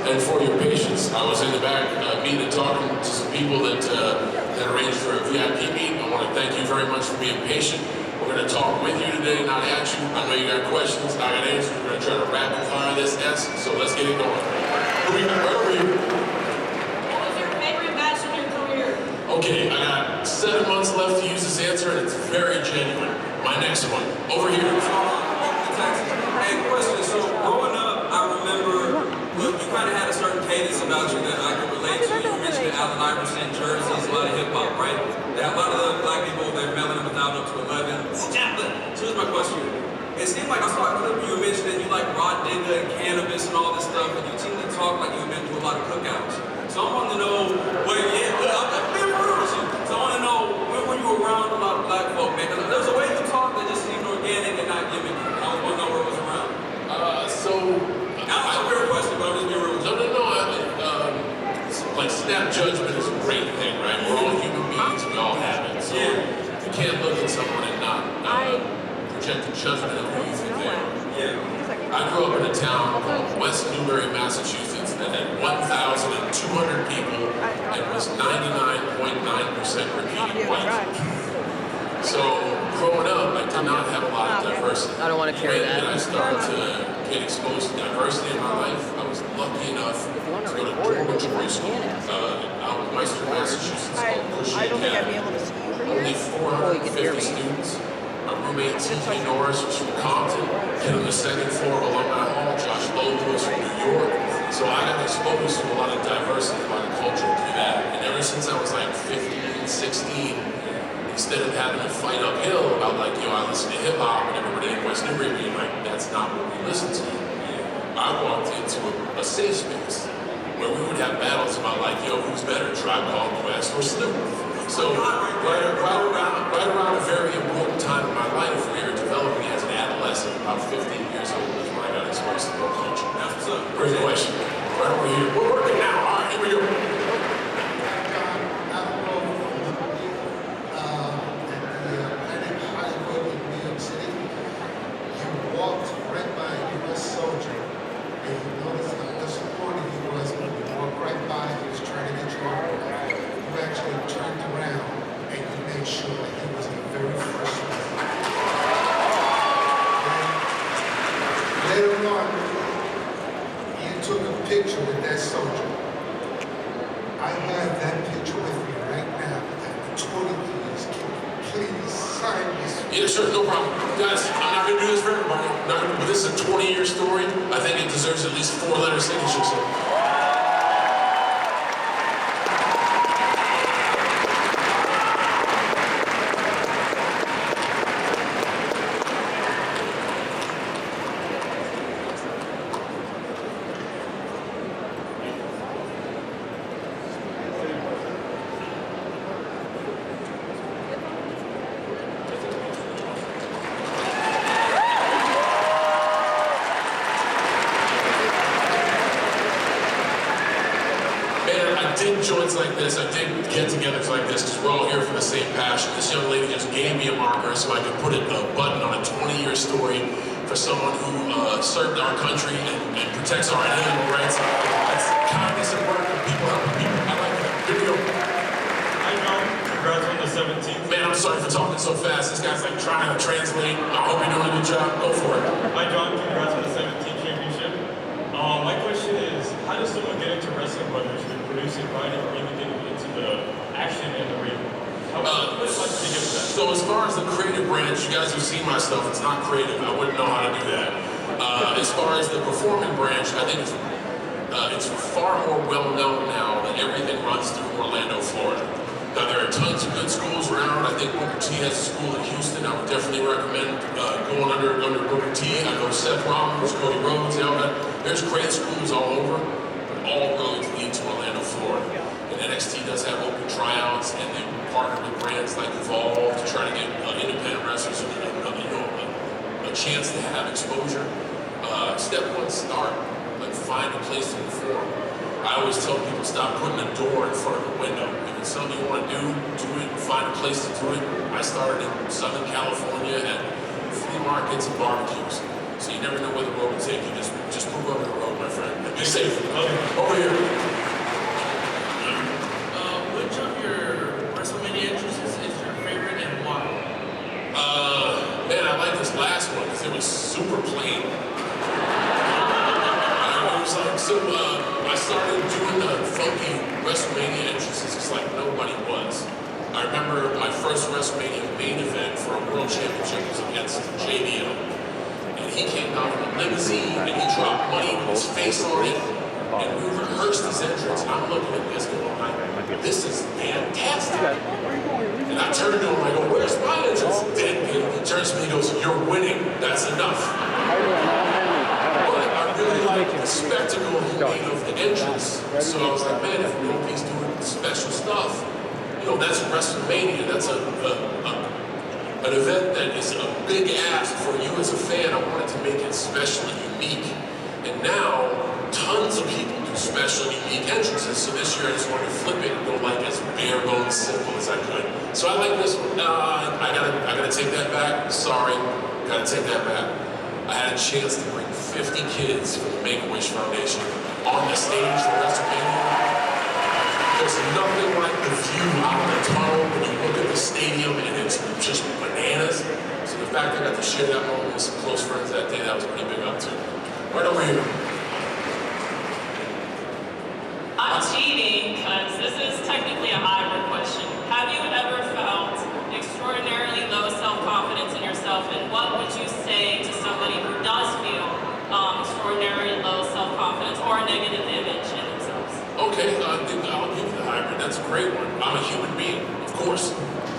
and for your patience. I was in the back meeting and talking to some people that arranged for a VIP meet. I want to thank you very much for being patient. We're going to talk with you today, not at you. I know you got questions, I got answers. We're going to try to rapid fire this S, so let's get it going. Right over here. What was your favorite match in your career? Okay, I got 7 months left to use this answer, and it's very genuine. My next one, over here. Hey, question. So growing up, I remember you kind of had a certain cadence about you that I could relate to. You mentioned Allen Iverson, jerseys, a lot of hip hop, right? That a lot of the black people, they're mailing them out up to 11. So here's my question. It seemed like I saw a clip you mentioned that you like raw digger and cannabis and all this stuff, and you seem to talk like you've been to a lot of cookouts. So I want to know where I've been real with you. So I want to know when were you around a lot of black folk, man? Because there's a way you talk that just seemed organic and not gimmicky. I was want to know where it was around. That's a weird question, but I'm just being real with you. No. Like snap judgment is a great thing, right? We're all human beings, we all have it. So you can't look at someone and not project a judgment of who you think they are. I grew up in a town called West Newbury, Massachusetts that had 1,200 people and was 99.9% repeating white. So growing up, I did not have a lot of diversity. I don't want to carry that. When I started to get exposed to diversity in my life, I was lucky enough to go to dormitory school out in Western Massachusetts called Bushy Academy. Only 450 students. My roommate T.J. Norris was from Compton, kid on the second floor of Alumni Hall. Josh Loeb was from New York. So I got exposed to a lot of diversity, a lot of culture through that. And ever since I was like 15, 16, instead of having to fight uphill about like, I listen to hip hop and everybody in West Newbury being like, that's not what we listen to. I walked into a safe space where we would have battles about like, who's better, Tribe Called Quest or Snoop? So right around a very important time in my life where you're developing as an adolescent, about 15 years old is when I got exposed to more culture. That's what's up. Great question. Right over here. We're working now. All right, here we go. Picture with that soldier. I have that picture with me right now. 20 years. Can you please sign this? Yeah, sure, no problem. Guys, I'm not going to do this for everybody. But this is a 20-year story. I think it deserves at least 4-letter signature. So. Joints like this, I did get-togethers like this because we're all here for the same passion. This young lady just gave me a marker so I could put a button on a 20-year story for someone who served our country and protects our animal rights. That's kindness and work and people helping people. I like that. Here we go. Hi, John. Congrats on the 17th. Man, I'm sorry for talking so fast. This guy's like trying to translate. I hope you're doing a good job. Go for it. Hi, John. Congrats on the 17th championship. My question is, how does someone get into wrestling, whether it's producing, writing, or even getting into the action in the ring? What's like to get that? So as far as the creative branch, you guys have seen my stuff. It's not creative. I wouldn't know how to do that. As far as the performing branch, I think it's far more well known now that everything runs through Orlando, Florida. Now there are tons of good schools around. I think Booker T has a school in Houston. I would definitely recommend going under Booker T. I go to Seth Rollins, Cody Rhodes, there's great schools all over, but all roads lead to Orlando, Florida. And NXT does have open tryouts, and they partner with brands like Evolve to try to get independent wrestlers a chance to have exposure. Step one, start. Like find a place to perform. I always tell people stop putting a door in front of a window. If it's something you want to do it. Find a place to do it. I started in Southern California at flea markets and barbecues. So you never know where the road will take you. Just move over the road, my friend. Be safe. Okay. Over here. Which of your WrestleMania entrances is your favorite and why? Man, I like this last one because it was super plain. It was like, so I started doing the funky WrestleMania entrances just like nobody was. I remember my first WrestleMania main event for a World Championship was against JBL. And he came out in a limousine and he dropped money with his face on it. And we rehearsed his entrance. And I'm looking at this going like, this is fantastic. And I turned to him, I go, where's my entrance? Then he turns to me and goes, you're winning, that's enough. But I really like the spectacle he made of the entrance. So I was like, man, if nobody's doing special stuff, you know, that's WrestleMania. That's an event that is a big ask for you as a fan. I wanted to make it special and unique. And now, tons of people do special and unique entrances. So this year I just wanted to flip it and go like as bare bones simple as I could. So I like this one. I gotta take that back. Sorry, gotta take that back. I had a chance to bring 50 kids from the Make-A-Wish Foundation on the stage for WrestleMania. There's nothing like the view out of the tunnel when you look at the stadium and it's just bananas. So the fact I got to share that moment with some close friends that day, that was pretty big up too. Right over here. I'm cheating because this is technically a hybrid question. Have you ever felt extraordinarily low self-confidence in yourself, and what would you say to somebody who does feel extraordinarily low self-confidence or a negative image in themselves? Okay, I'll give you the hybrid. That's a great one. I'm a human being, of course.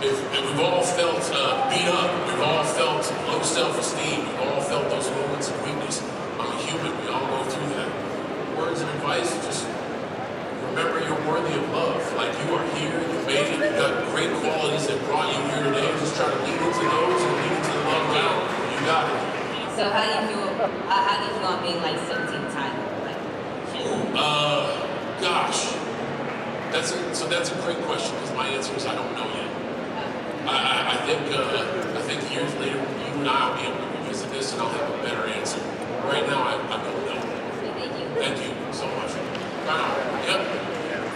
If we've all felt beat up, we've all felt low self-esteem, we've all felt those moments of weakness. I'm a human, we all go through that. Words and advice, just remember you're worthy of love. Like you are here, you made it, you've got great qualities that brought you here today. Just try to lean into those and lean into the love now. You got it. So how do you feel? How do you feel on being like 17 times? Gosh, that's a great question because my answer is I don't know yet. I think years later you and I will be able to revisit this and I'll have a better answer. Right now I don't know. Thank you so much. Right on. Yep.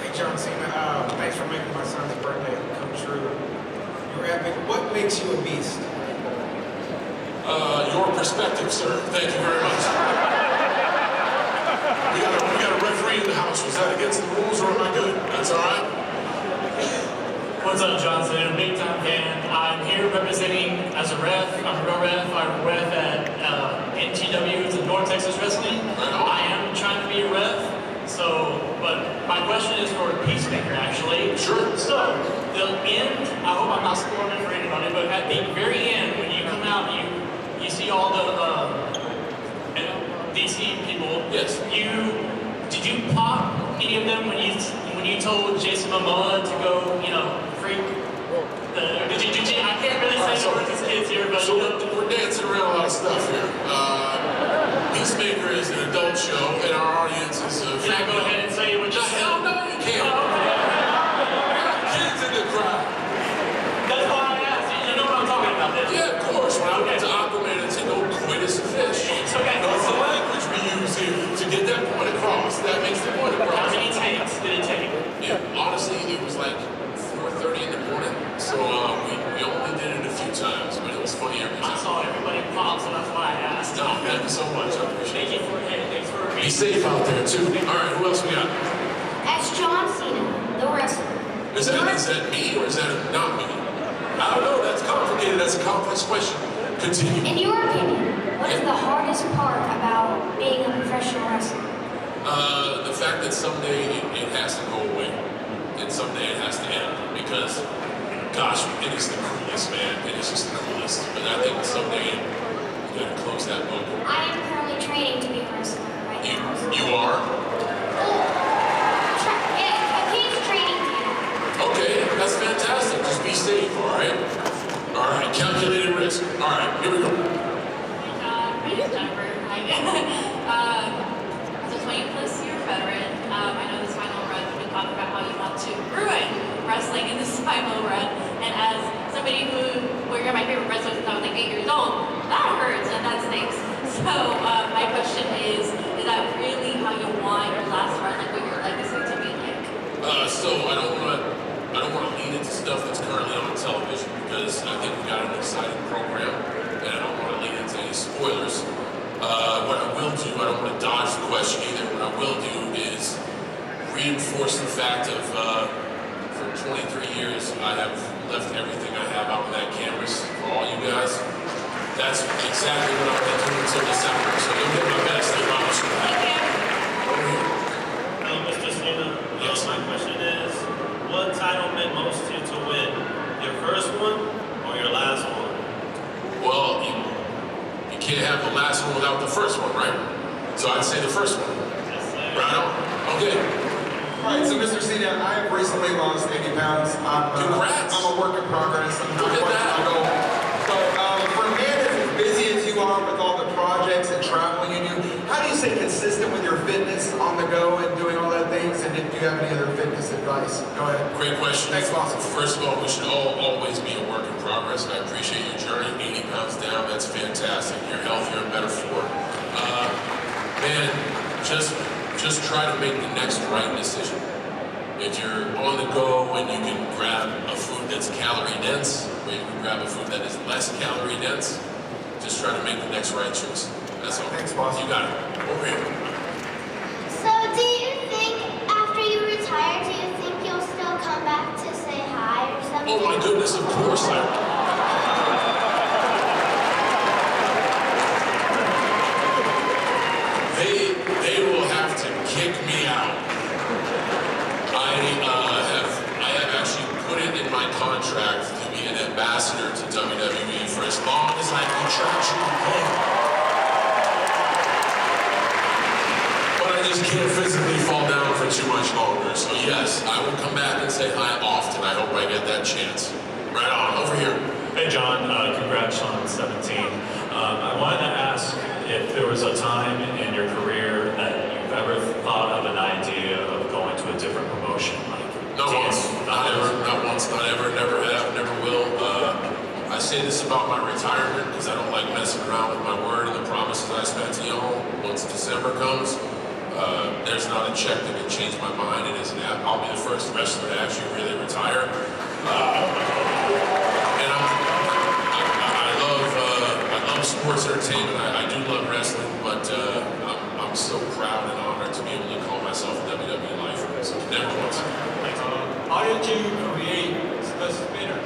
Hey John Cena, thanks for making my son's birthday come true. You're epic. What makes you a beast? Your perspective, sir. Thank you very much. We got a referee in the house. Was that against the rules or am I good? That's all right. What's up, Johnson? I'm a big time fan. I'm here representing as a ref. I'm a real ref. I'm a ref at NTW, it's North Texas Wrestling. I am trying to be a ref. So, but my question is for Peacemaker, actually. Sure. So, the end, I hope I'm not spoiling for anybody, but at the very end, when you come out, you see all the DC people. Yes. Did you pop any of them when you told Jason Momoa to go, freak? Did you? I can't really say the words as kids here, but so we're dancing around a lot of stuff here. Peacemaker is an adult show, and our audience is can I go ahead and say what you said? Hell no, you can't. Kids in the crowd. That's why I asked you. You know what I'm talking about, then? Yeah, of course. When I went to Aquaman and said, "No, quit as a fish." It's okay. That's the language we use here to get that point across. That makes the point across. How many takes did it take? Honestly, it was like 4:30 in the morning, so we only did it a few times, but it was funny every I time. saw everybody pop, so that's why I asked. No, thank you so much. I appreciate it. Thanks for Be safe out there too. All right, who else we got? That's John Cena, the wrestler. Is that me or is that not me? I don't know. That's complicated. That's a complex question. Continue. In your opinion, what is the hardest part about being a professional wrestler? The fact that someday it has to go away, and someday it has to end. Because, gosh, it is the coolest, man. It is just the coolest. But I think someday you gotta close that book. I am currently training to be a wrestler right now. You are? Yeah, he's training me. Okay, that's fantastic. Just be safe, all right? All right, calculated risk. All right, here we go. My name is Jennifer. As a 20-plus year veteran, I know this final run, you talk about how you want to ruin wrestling in this final run. And as somebody you're my favorite wrestler since I was like 8 years old, that hurts and that stinks. So my question is that really how you want your last run, like what your legacy to be like? So I don't want to lean into stuff that's currently on television because I think we got an exciting program, and I don't want to lean into any spoilers. What I will do, I don't want to dodge the question either. What I will do is reinforce the fact of for 23 years I have left everything I have out on that canvas for all you guys. That's exactly what I'm going to do until December. So you'll get my best. I promise you that. Over here. Mr. Cena, Yes. my question is, what title meant most to you to win? Your first one or your last one? Well, you can't have the last one without the first one, right? So I'd say the first one. Right on? Okay. All right, so Mr. Cena, I have recently lost 80 pounds. Congrats. I'm a work in progress. I'm Look at that. But for a man as busy as you are with all the projects and traveling you do, how do you stay consistent with your fitness on the go and doing all that things? And if you have any other fitness advice, go ahead. Great question. Thanks, boss. First of all, we should always be a work in progress. I appreciate your journey. 80 pounds down, that's fantastic. You're healthier and better for it. Man, just try to make the next right decision. If you're on the go and you can grab a food that's calorie dense, or you can grab a food that is less calorie dense, just try to make the next right choice. That's all. Thanks, boss. You got it. Over here. So do you think after you retire, do you think you'll still come back to say hi or something? Oh my goodness, of course I will. They will have to kick me out. I have actually put it in my contract to be an ambassador to WWE for as long as I contractually can. But I just can't physically fall down for too much longer. So yes, I will come back and say hi often. I hope I get that chance. Right on, over here. Hey John, congrats on 17. I wanted to ask if there was a time in your career that you've ever thought of an idea of going to a different promotion, like Not once, not ever, not once, not ever, never have, never will. I say this about my retirement because I don't like messing around with my word and the promises I spent to y'all. Once December comes, there's not a check that can change my mind. It is an app. I'll be the first wrestler to actually really retire. And I love sports entertainment. I do love wrestling, but I'm so proud and honored to be able to call myself a WWE lifer. So never once. How did you create the spinner?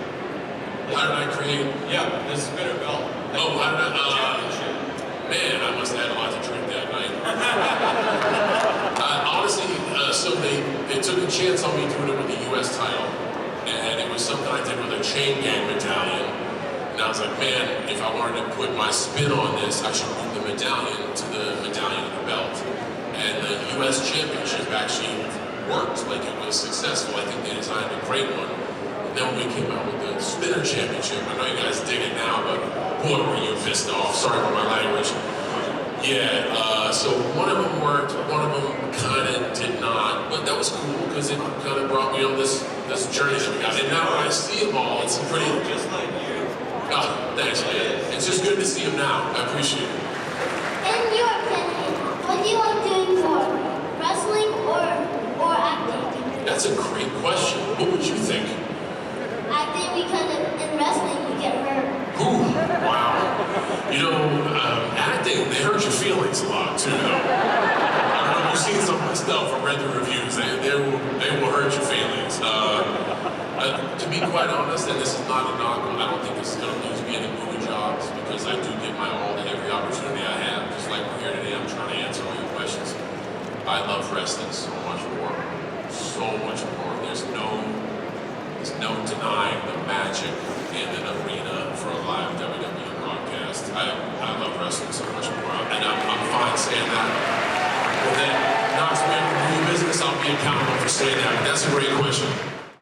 How did I create? Yeah, the spinner belt. Oh, how did I? Championship. Man, I must have had a lot to drink that night. Honestly, so they took a chance on me doing it with the U.S. title, and it was something I did with a chain gang medallion. And I was like, man, if I wanted to put my spin on this, I should move the medallion to the medallion of the belt. And the U.S. Championship actually worked, like it was successful. I think they designed a great one. And then when we came out with the Spinner Championship, I know you guys dig it now, but boy, were you pissed off. Sorry for my language. Yeah, so one of them worked, one of them kind of did not, but that was cool because it kind of brought me on this journey that we got. And now when I see them all, it's pretty... Just like you. Oh, thanks, man. It's just good to see them now. I appreciate it. In your opinion, what do you like doing more, wrestling or acting? That's a great question. What would you think? Acting because in wrestling you get hurt. Ooh, wow. You know, acting, they hurt your feelings a lot, too, though. I don't know if you've seen some of my stuff or read the reviews. They will hurt your feelings. To be quite honest, and this is not a knock, I don't think this is going to lose me any movie jobs because I do give my all to every opportunity I have. Just like we're here today, I'm trying to answer all your questions. I love wrestling so much more. So much more. There's no denying the magic in an arena for a live WWE broadcast. I love wrestling so much more. And I'm fine saying that. If that knocks me out of the movie business, I'll be accountable for saying that. But that's a great question.